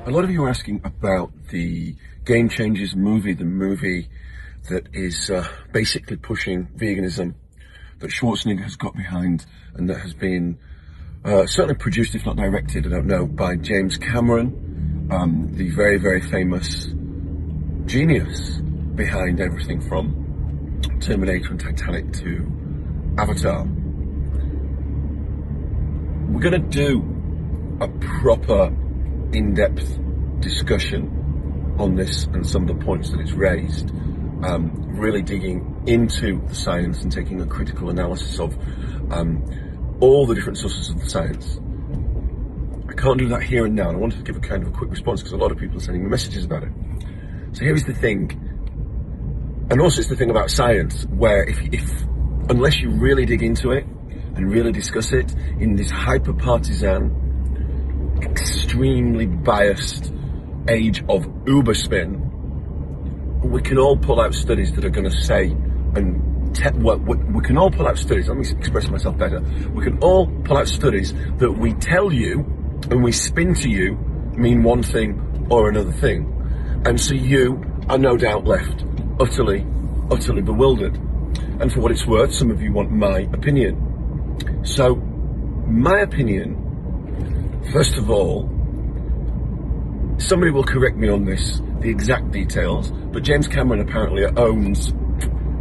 A lot of you are asking about the Game Changers movie, the movie that is basically pushing veganism, that Schwarzenegger has got behind, and that has been certainly produced, if not directed, I don't know, by James Cameron, the very, very famous genius behind everything from Terminator and Titanic to Avatar. We're going to do a proper in-depth discussion on this and some of the points that it's raised, really digging into the science and taking a critical analysis of all the different sources of the science. I can't do that here and now, and I wanted to give a kind of a quick response because a lot of people are sending me messages about it. So here is the thing, and also it's the thing about science, where if unless you really dig into it and really discuss it in this hyper-partisan, extremely biased age of uberspin, we can all pull out studies that are going to say, we can all pull out studies, let me express myself better, we can all pull out studies that we tell you and we spin to you mean one thing or another thing. And so you are no doubt left utterly bewildered. And for what it's worth, some of you want my opinion. So, my opinion, first of all, somebody will correct me on this, the exact details, but James Cameron apparently owns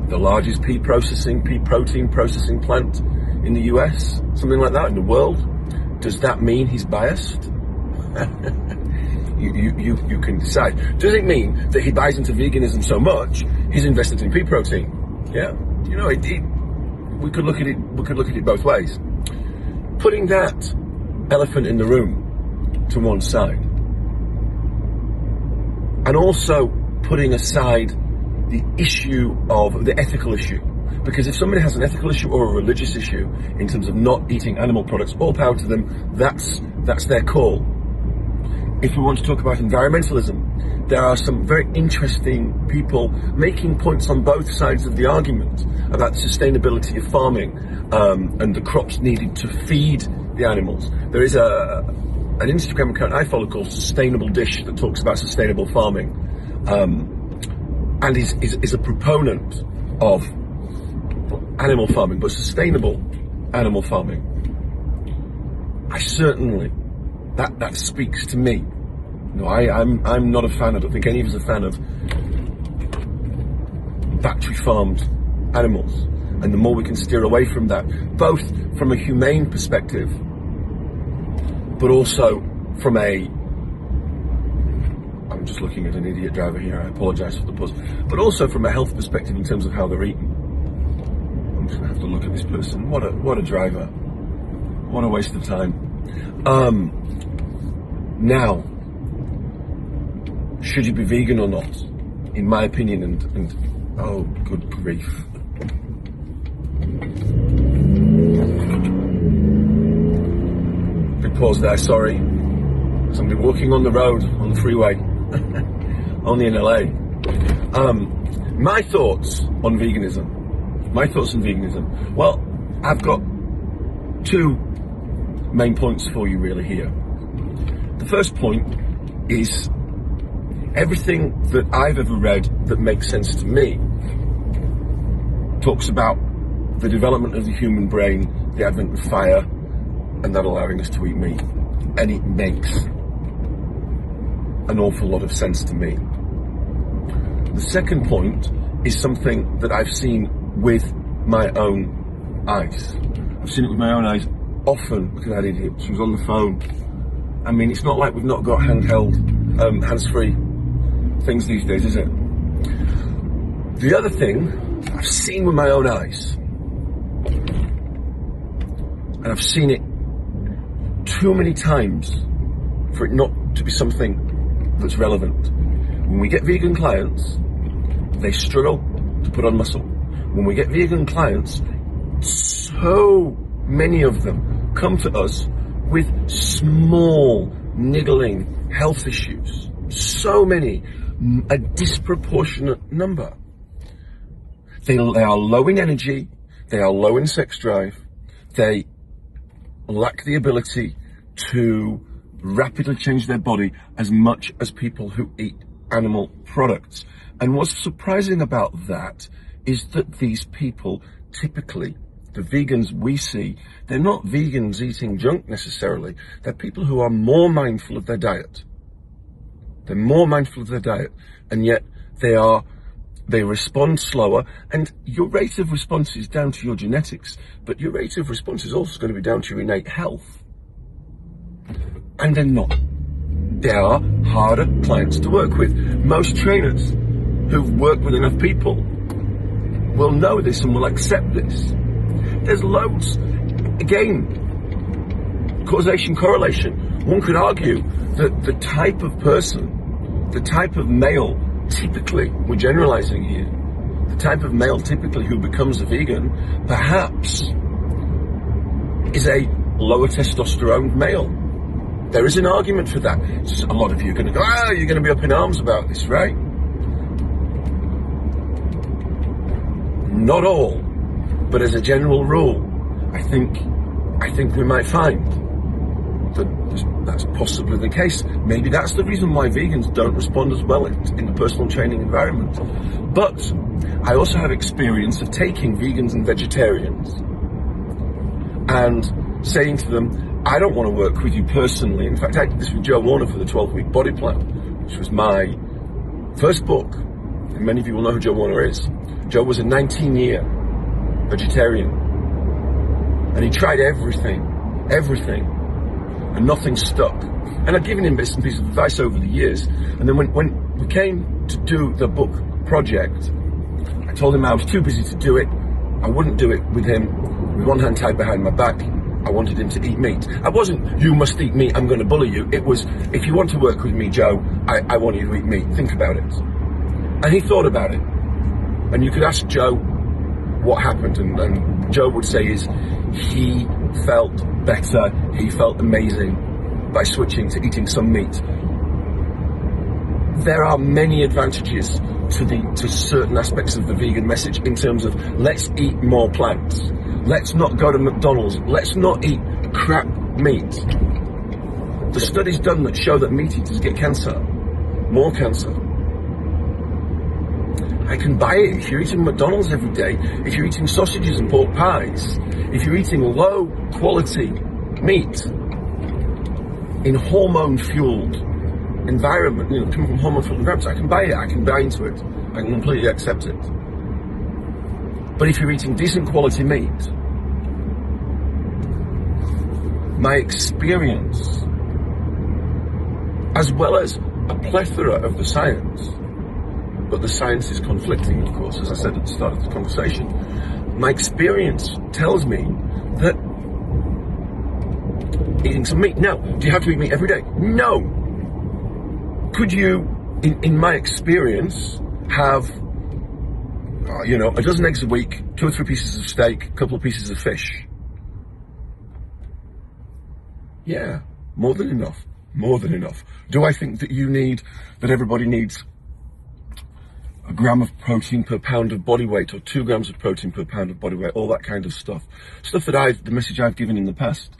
the largest pea protein processing plant in the US, something like that, in the world. Does that mean he's biased? You can decide. Does it mean that he buys into veganism so much he's invested in pea protein? Yeah, you know, we could look at it both ways. Putting that elephant in the room to one side, and also putting aside the issue of the ethical issue, because if somebody has an ethical issue or a religious issue in terms of not eating animal products, all power to them, that's their call. If we want to talk about environmentalism, there are some very interesting people making points on both sides of the argument about the sustainability of farming and the crops needed to feed the animals. There is an Instagram account I follow called Sustainable Dish that talks about sustainable farming, and is a proponent of animal farming, but sustainable animal farming. I certainly, that speaks to me. No, I'm not a fan. I don't think any of us are a fan of factory farmed animals. And the more we can steer away from that, both from a humane perspective, but also from I'm just looking at an idiot driver here, I apologise for the pause, but also from a health perspective in terms of how they're eating. I'm just going to have to look at this person. What a driver. What a waste of time. Now, should you be vegan or not? In my opinion, and oh, good grief. Big pause there, sorry. Somebody walking on the road, on the freeway, only in LA. My thoughts on veganism. Well, I've got two main points for you really here. The first point is everything that I've ever read that makes sense to me talks about the development of the human brain, the advent of fire, and that allowing us to eat meat. And it makes an awful lot of sense to me. The second point is something that I've seen with my own eyes. I've seen it with my own eyes often because I did it. She was on the phone. I mean, it's not like we've not got handheld, hands-free things these days, is it? The other thing I've seen with my own eyes, and I've seen it too many times for it not to be something that's relevant. When we get vegan clients, they struggle to put on muscle. When we get vegan clients, so many of them come to us with small, niggling health issues. So many, a disproportionate number. They are low in energy, they are low in sex drive, they lack the ability to rapidly change their body as much as people who eat animal products. And what's surprising about that is that these people, typically, the vegans we see, they're not vegans eating junk necessarily. They're people who are more mindful of their diet. They're more mindful of their diet, and yet they respond slower, and your rate of response is down to your genetics, but your rate of response is also going to be down to your innate health. And they're not. They are harder clients to work with. Most trainers who've worked with enough people will know this and will accept this. There's loads. Again, causation, correlation. One could argue that the type of person, the type of male, typically, we're generalizing here, the type of male typically who becomes a vegan, perhaps, is a lower testosterone male. There is an argument for that. A lot of you are going to go, you're going to be up in arms about this, right? Not all, but as a general rule, I think we might find that that's possibly the case. Maybe that's the reason why vegans don't respond as well in the personal training environment. But I also have experience of taking vegans and vegetarians and saying to them, I don't want to work with you personally. In fact, I did this with Joe Warner for the 12-week body plan, which was my first book. And many of you will know who Joe Warner is. Joe was a 19-year vegetarian. And he tried everything, and nothing stuck. And I'd given him bits and pieces of advice over the years. And then when we came to do the book project, I told him I was too busy to do it. I wouldn't do it with him with one hand tied behind my back. I wanted him to eat meat. I wasn't, you must eat meat, I'm going to bully you. It was, if you want to work with me, Joe, I want you to eat meat. Think about it. And he thought about it. And you could ask Joe what happened. And Joe would say he felt better, he felt amazing by switching to eating some meat. There are many advantages to certain aspects of the vegan message in terms of let's eat more plants. Let's not go to McDonald's. Let's not eat crap meat. The studies done that show that meat eaters get cancer, more cancer. I can buy it. If you're eating McDonald's every day, if you're eating sausages and pork pies, if you're eating low quality meat in hormone-fueled environment, coming from hormone-fueled environments, I can buy it. I can buy into it. I can completely accept it. But if you're eating decent quality meat, my experience, as well as a plethora of the science, but the science is conflicting, of course, as I said at the start of the conversation, my experience tells me that eating some meat. Now, do you have to eat meat every day? No. Could you, in my experience, have a dozen eggs a week, 2 or 3 pieces of steak, a couple of pieces of fish? Yeah, more than enough. More than enough. Do I think that everybody needs a gram of protein per pound of body weight, or 2 grams of protein per pound of body weight, all that kind of stuff? Stuff that the message I've given in the past.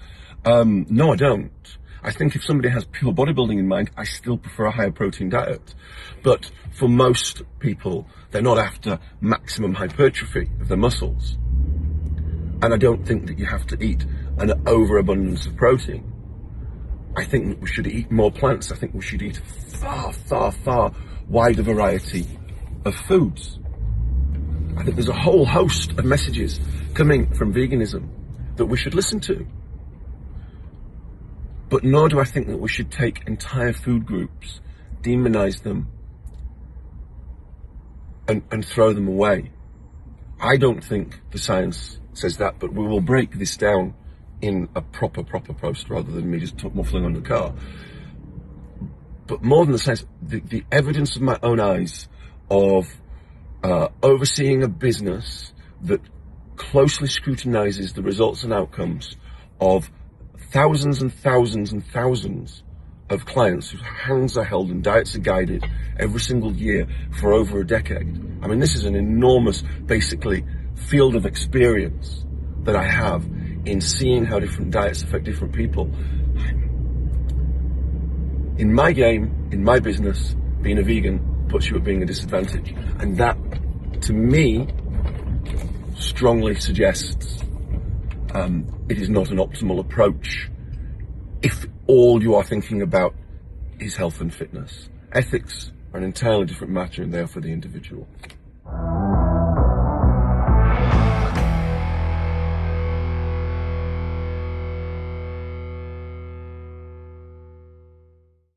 No, I don't. I think if somebody has pure bodybuilding in mind, I still prefer a higher protein diet. But for most people, they're not after maximum hypertrophy of their muscles. And I don't think that you have to eat an overabundance of protein. I think that we should eat more plants. I think we should eat far, far, far wider variety of foods. I think there's a whole host of messages coming from veganism that we should listen to. But nor do I think that we should take entire food groups, demonize them, and throw them away. I don't think the science says that, but we will break this down in a proper post rather than me just muffling on the car. But more than the science, the evidence of my own eyes of overseeing a business that closely scrutinizes the results and outcomes of thousands and thousands and thousands of clients whose hands are held and diets are guided every single year for over a decade. I mean, this is an enormous, basically, field of experience that I have in seeing how different diets affect different people. in my game, in my business, being a vegan puts you at being a disadvantage. And that, to me, strongly suggests it is not an optimal approach if all you are thinking about is health and fitness. Ethics are an entirely different matter, and they are for the individual.